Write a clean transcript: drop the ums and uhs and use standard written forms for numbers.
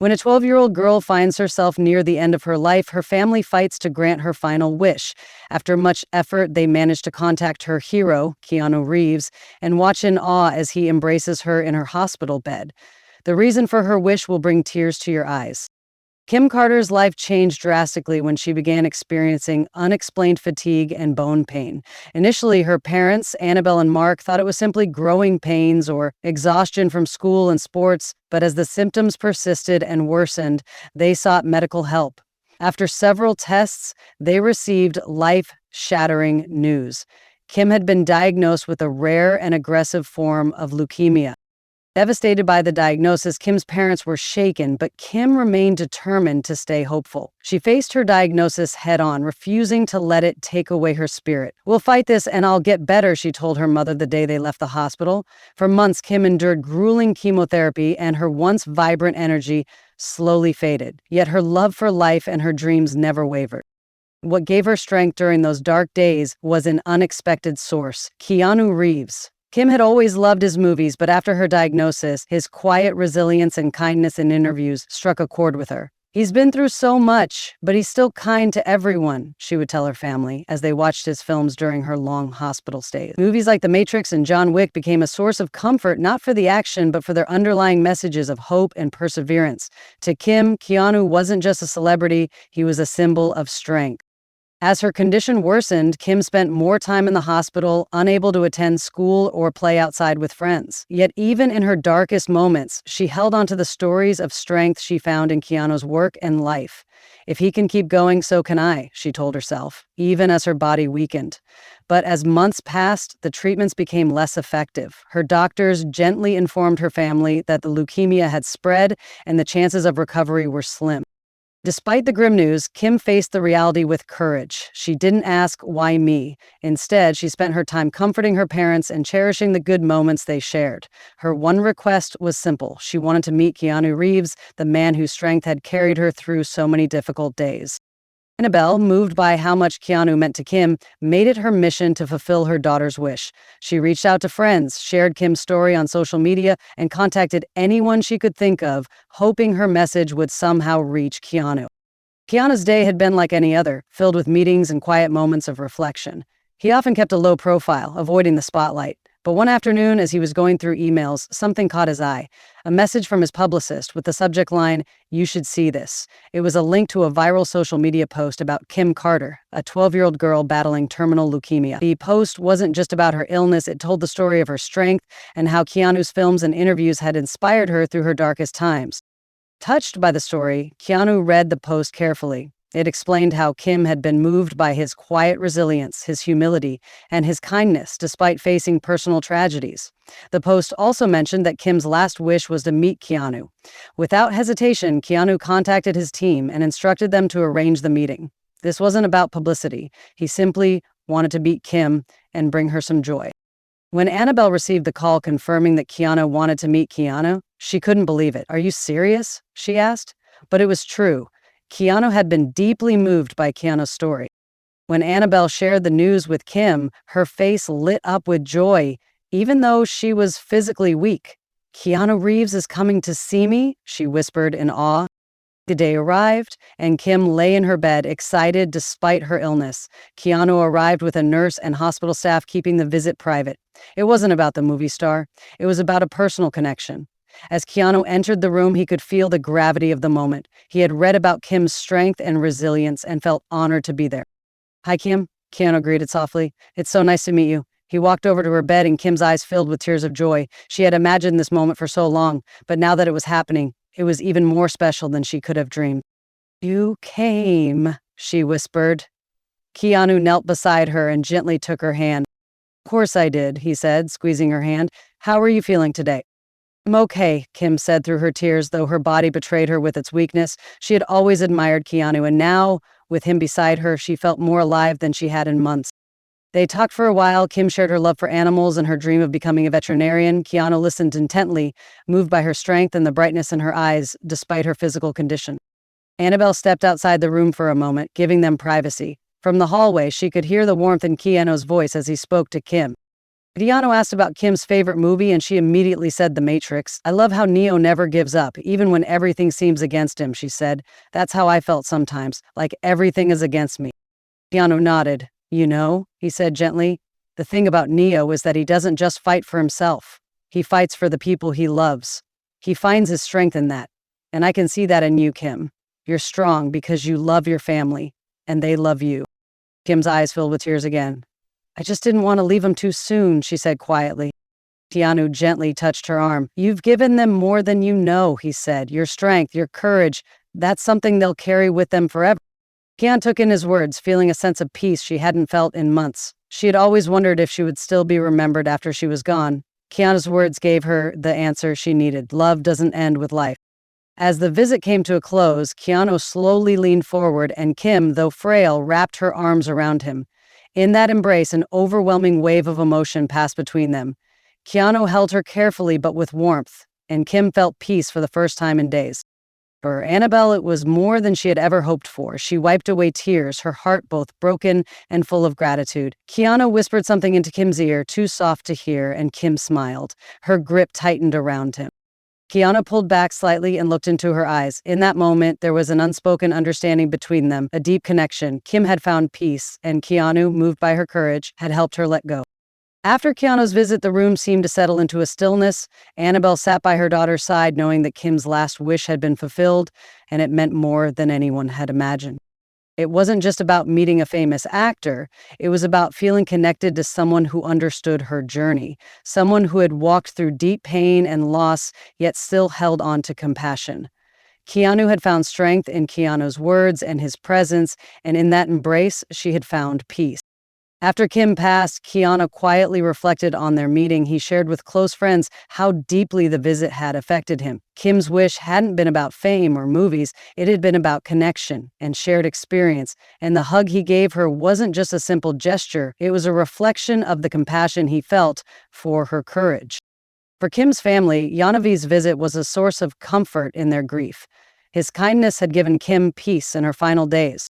When a 12-year-old girl finds herself near the end of her life, her family fights to grant her final wish. After much effort, they manage to contact her hero, Keanu Reeves, and watch in awe as he embraces her in her hospital bed. The reason for her wish will bring tears to your eyes. Kim Carter's life changed drastically when she began experiencing unexplained fatigue and bone pain. Initially, her parents, Annabelle and Mark, thought it was simply growing pains or exhaustion from school and sports, but as the symptoms persisted and worsened, they sought medical help. After several tests, they received life-shattering news. Kim had been diagnosed with a rare and aggressive form of leukemia. Devastated by the diagnosis, Kim's parents were shaken, but Kim remained determined to stay hopeful. She faced her diagnosis head-on, refusing to let it take away her spirit. "We'll fight this and I'll get better," she told her mother the day they left the hospital. For months, Kim endured grueling chemotherapy, and her once vibrant energy slowly faded. Yet her love for life and her dreams never wavered. What gave her strength during those dark days was an unexpected source: Keanu Reeves. Kim had always loved his movies, but after her diagnosis, his quiet resilience and kindness in interviews struck a chord with her. "He's been through so much, but he's still kind to everyone," she would tell her family as they watched his films during her long hospital stays. Movies like The Matrix and John Wick became a source of comfort, not for the action, but for their underlying messages of hope and perseverance. To Kim, Keanu wasn't just a celebrity, he was a symbol of strength. As her condition worsened, Kim spent more time in the hospital, unable to attend school or play outside with friends. Yet even in her darkest moments, she held on to the stories of strength she found in Keanu's work and life. "If he can keep going, so can I," she told herself, even as her body weakened. But as months passed, the treatments became less effective. Her doctors gently informed her family that the leukemia had spread and the chances of recovery were slim. Despite the grim news, Kim faced the reality with courage. She didn't ask, "Why me?" Instead, she spent her time comforting her parents and cherishing the good moments they shared. Her one request was simple. She wanted to meet Keanu Reeves, the man whose strength had carried her through so many difficult days. Annabelle, moved by how much Keanu meant to Kim, made it her mission to fulfill her daughter's wish. She reached out to friends, shared Kim's story on social media, and contacted anyone she could think of, hoping her message would somehow reach Keanu. Keanu's day had been like any other, filled with meetings and quiet moments of reflection. He often kept a low profile, avoiding the spotlight. But one afternoon, as he was going through emails, something caught his eye. A message from his publicist with the subject line, "You should see this." It was a link to a viral social media post about Kim Carter, a 12-year-old girl battling terminal leukemia. The post wasn't just about her illness, it told the story of her strength and how Keanu's films and interviews had inspired her through her darkest times. Touched by the story, Keanu read the post carefully. It explained how Kim had been moved by his quiet resilience, his humility, and his kindness despite facing personal tragedies. The post also mentioned that Kim's last wish was to meet Keanu. Without hesitation, Keanu contacted his team and instructed them to arrange the meeting. This wasn't about publicity. He simply wanted to meet Kim and bring her some joy. When Annabelle received the call confirming that Keanu wanted to meet Keanu, she couldn't believe it. "Are you serious?" she asked. But it was true. Keanu had been deeply moved by Keanu's story. When Annabelle shared the news with Kim, her face lit up with joy, even though she was physically weak. "Keanu Reeves is coming to see me," she whispered in awe. The day arrived, and Kim lay in her bed, excited despite her illness. Keanu arrived with a nurse and hospital staff keeping the visit private. It wasn't about the movie star. It was about a personal connection. As Keanu entered the room, he could feel the gravity of the moment. He had read about Kim's strength and resilience and felt honored to be there. "Hi, Kim," Keanu greeted softly. "It's so nice to meet you." He walked over to her bed, and Kim's eyes filled with tears of joy. She had imagined this moment for so long, but now that it was happening, it was even more special than she could have dreamed. "You came," she whispered. Keanu knelt beside her and gently took her hand. "Of course I did," he said, squeezing her hand. "How are you feeling today?" "I'm okay," Kim said through her tears, though her body betrayed her with its weakness. She had always admired Keanu, and now, with him beside her, she felt more alive than she had in months. They talked for a while. Kim shared her love for animals and her dream of becoming a veterinarian. Keanu listened intently, moved by her strength and the brightness in her eyes, despite her physical condition. Annabelle stepped outside the room for a moment, giving them privacy. From the hallway, she could hear the warmth in Keanu's voice as he spoke to Kim. Keanu asked about Kim's favorite movie, and she immediately said The Matrix. I love how Neo never gives up, even when everything seems against him, she said. That's how I felt sometimes, like everything is against me. Keanu nodded. You know, he said gently, the thing about Neo is that he doesn't just fight for himself. He fights for the people he loves. He finds his strength in that. And I can see that in you, Kim. You're strong because you love your family, and they love you. Kim's eyes filled with tears again. I just didn't want to leave him too soon, she said quietly. Keanu gently touched her arm. You've given them more than you know, he said. Your strength, your courage, that's something they'll carry with them forever. Keanu took in his words, feeling a sense of peace she hadn't felt in months. She had always wondered if she would still be remembered after she was gone. Keanu's words gave her the answer she needed. Love doesn't end with life. As the visit came to a close, Keanu slowly leaned forward, and Kim, though frail, wrapped her arms around him. In that embrace, an overwhelming wave of emotion passed between them. Keanu held her carefully but with warmth, and Kim felt peace for the first time in days. For Annabelle, it was more than she had ever hoped for. She wiped away tears, her heart both broken and full of gratitude. Keanu whispered something into Kim's ear, too soft to hear, and Kim smiled. Her grip tightened around him. Keanu pulled back slightly and looked into her eyes. In that moment, there was an unspoken understanding between them, a deep connection. Kim had found peace, and Keanu, moved by her courage, had helped her let go. After Keanu's visit, the room seemed to settle into a stillness. Annabelle sat by her daughter's side, knowing that Kim's last wish had been fulfilled, and it meant more than anyone had imagined. It wasn't just about meeting a famous actor. It was about feeling connected to someone who understood her journey, someone who had walked through deep pain and loss, yet still held on to compassion. Keanu had found strength in Keanu's words and his presence, and in that embrace, she had found peace. After Kim passed, Keanu quietly reflected on their meeting. He shared with close friends how deeply the visit had affected him. Kim's wish hadn't been about fame or movies. It had been about connection and shared experience. And the hug he gave her wasn't just a simple gesture. It was a reflection of the compassion he felt for her courage. For Kim's family, Yanovi's visit was a source of comfort in their grief. His kindness had given Kim peace in her final days.